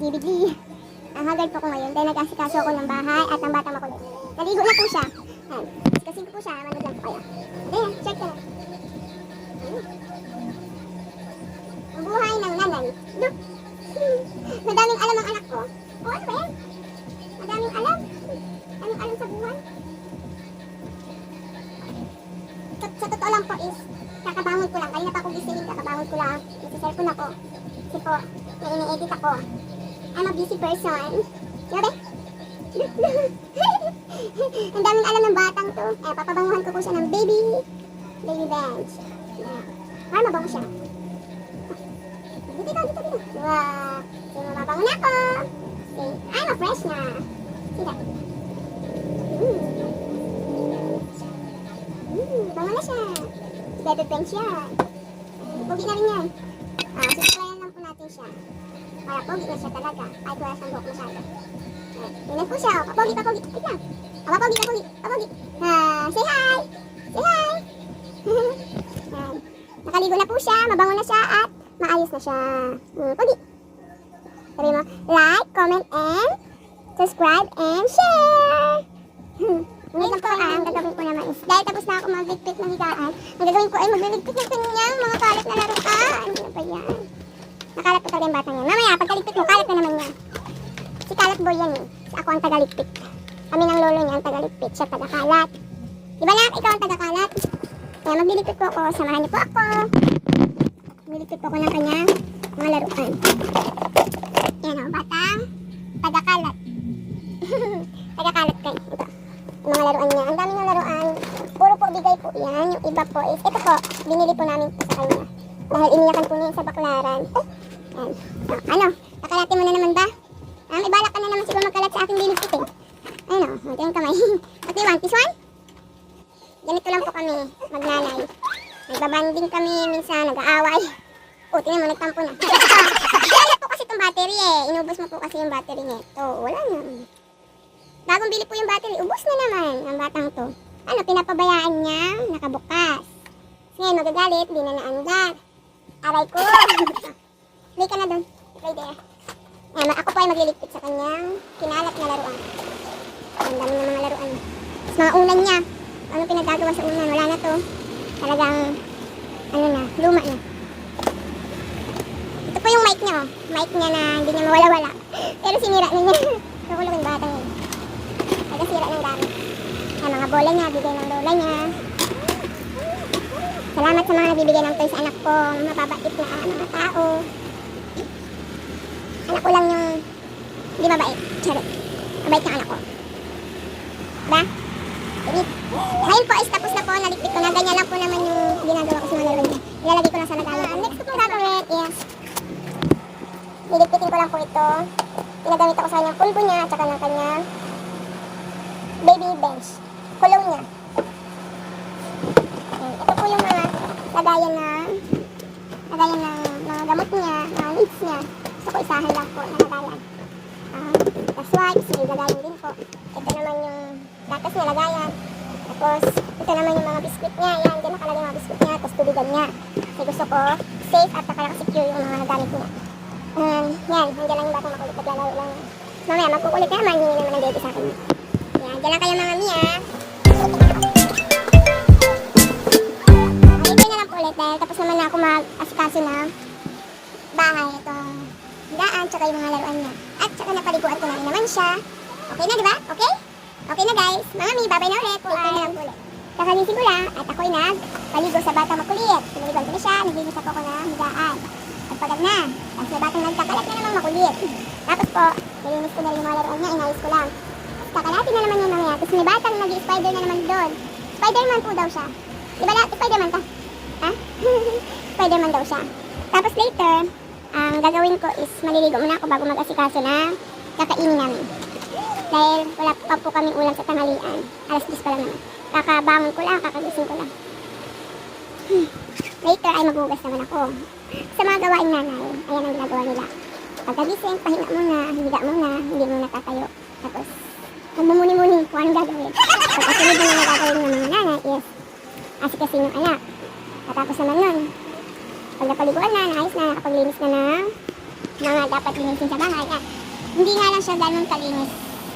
Bibigli. Ang haggard po ko ngayon dahil nag-asikaso ako ng bahay at ng batang makulit. Naligo na po siya. Yan. Kasing ko po siya, manood lang po kayo. Ayan, check ka na. Ang buhay ng nanay. Look! Madaming alam ang anak ko. O, ano ba yan? Madaming alam. Daming alam sa buhay. Sa totoo lang po is, kakabangon ko lang. Kanina pa ako gising, kakabangon ko lang. Nasa-cellphone ako. Kasi po, may ini-edit ako. I'm a busy person. Sabi? Ang daming alam ng batang to. Eh, papabanguhan ko po siya ng baby bench. Para mabango siya. Dito. Wow. Sige, mababango na ako. Sige, I'm a fresh na. Sige. Bango na siya. Baby bench yan. Pugi na rin yan. Susuklayan lang po natin siya. Para pogi na siya talaga. Kahit wala siyang buhok masyado. Tingnan po siya. Papogi. Wait lang. Papogi. Say hi! Say hi! Yan. Nakaligo na po siya. Mabango na siya at maayos na siya. Pogi. Sabi mo, like, comment, and subscribe, and share! Ngayon po ang gagawin ko naman is, dahil tapos na ako magligpit ng higaan, ang gagawin ko ay magliligpit ng kanyang mga kalat na laruan. Ano ba yan? Nakalat po talaga yung batang yan. Mamaya, pagkaligpit mo, kalat na naman niya. Si kalat boy yan eh. Ako ang tagaligpit. Kami ng lolo niya ang tagaligpit. Siya tagakalat. Diba na, ikaw ang tagakalat? Kaya magliligpit po ako. Samahan niyo po ako. Magliligpit po ako ng kanyang mga laruan. Yan o, batang tagakalat. Tagakalat kayo. Ito. Yung mga laruan niya. Ang dami ng laruan. Puro po bigay po yan. Yung iba po is, ito po, binili po namin po sa kanya. Dahil iniyakan po niya sa baklaran. Yan. Ano? Kakalatin mo na naman ba? May balak ka na naman siguro magkalat sa aking liligpit eh. Ano? Ito yung kamay. Pati one, this one? Ganito lang po kami, magnanay. Nagbabanding kami, minsan nag-aaway. Tingnan mo, nagtampo na. Kaya po kasi itong battery eh. Inubos mo po kasi yung battery nito. Wala na. Bagong bili po yung battery, ubos na naman ang batang to. Ano, pinapabayaan niya, nakabukas. Ngayon, magagalit, di na naandar. Aray ko. Play ka na doon. Play there. Ako po ay magliligpit sa kanyang kinalat na laruan. Ang dami ng mga laruan. Tapos mga unan niya. Ano pinagagawa sa unan? Wala na to. Talagang, ano na, luma na. Ito po yung mic niya, oh. Mic niya na hindi niya mawala-wala. Pero sinira na niya. Nakulong yung batang yun. Nagkasira ng gamit. Mga bola niya, bigay ng lola niya. Salamat sa mga nagbibigay ng toys sa anak ko. Mababait na mga tao. Anak ko lang yung hindi mabait. Charot. Mabait yung anak ko. Diba? Init. Ngayon po is tapos na po. Nalikpit ko na. Ganyan lang po naman yung ginagawa ko sa mga laruan niya. Ilalagay ko lang sa lagayan. Next ko pong gagawin is nilikpitin ko lang po ito. Pinagamit ako sa kanyang pulbo niya at saka ng kanyang baby bench. Kulong niya. Ito po yung mga lagayan ng mga gamot niya, mga needs niya. Gusto ko isahan lang po na lagayan. Tapos wipes, may lagayan din po. Ito naman yung gatas niya, lagayan. Tapos ito naman yung mga biskuit niya. Yan, dyan nakalagay yung mga biskuit niya. Tapos tubigan niya. Kasi gusto ko safe at secure yung mga gamit niya. Yan, nandiyan lang yung batang makulit. Naglalaro lang. Mamaya, magkukulit na naman. Hindi naman ng baby sa akin. Yan, dyan lang kayo mga Mia. Ito na lang po ulit dahil tapos naman na ako mag-asikaso ng bahay. Itong daan, tsaka yung mga laruan niya. At tsaka napaliguan ko na rin naman siya. Okay na, diba? Okay? Okay na guys. Mga Mi, babay na ulit. Okay na lang ulit. Kakagising ko lang at ako'y nagpaligo sa batang makulit. Pinaligon ko na siya, naglinis ako na higaan. Pagpagad na. Tapos may batang nagkakalat na namang makulit. Tapos po, nilinis ko na rin yung mga laruan niya, inayos ko lang. Kakalatin na naman yung mamaya. Tapos may batang nag-spider na naman doon. Spiderman po daw siya. Diba lahat? Spiderman ka? Ha? Spiderman daw siya. Tapos later, ang gagawin ko is maliligo muna ako bago mag-asikaso na kakainin namin. Dahil wala pa po kaming ulam sa tanghalian. Alas 10 pa lang naman. Kakabangon ko lang, kakagising ko lang. Later ay maghugas naman ako. Sa mga gawain nanay, ayan ang ginagawa nila. Pagkagising, pahinga muna, higa muna, hindi muna tatayo. Tapos, magmumuni-muni kung anong gagawin. Pagkasunod na mga gagawin ng mga nanay is asikasin yung anak. Katapos naman nun, pag napaliguan na, naayos na, nakapaglinis na ng mga dapat linisin sa bahay. At hindi nga lang siya ganun kalinis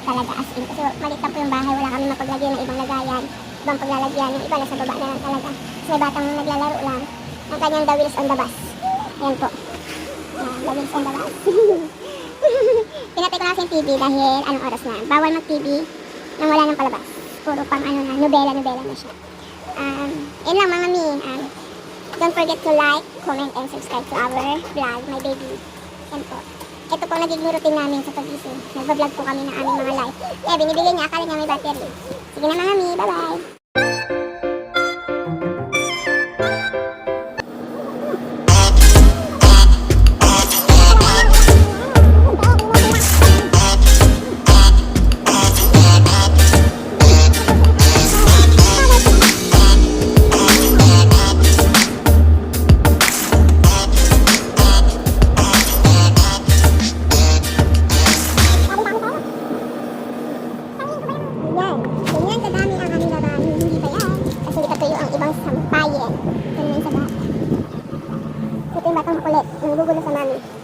talaga as in. Kasi maliit lang po yung bahay, wala kami mapaglagyan ng ibang lagayan, ibang paglalagyan. Yung iba nasa baba na lang talaga. Kasi may batang naglalaro lang. Ang kanyang The Wheels on the Bus. Ayan po. The Wheels on the Bus. Pinatay ko na kasi yung TV dahil anong oras na. Bawal mag-TV nang wala ng palabas. Puro pang ano na, nobela na siya. Yun lang mga mi. Don't forget to like, comment, and subscribe to our vlog, my baby. Yan po. Ito po nagiging routine namin sa pag-gising. Nagbablog po kami ng aming mga live. Kaya binibigay niya, akala niya may battery. Sige na mga mi, bye-bye! Ganyan kadami ang aming labahan. Hindi pa yan. Kasi hindi pa tuyo ang ibang sampayin. Ganun yung sa bahay. Ito yung batang kulit. Nanggugulo sa mami.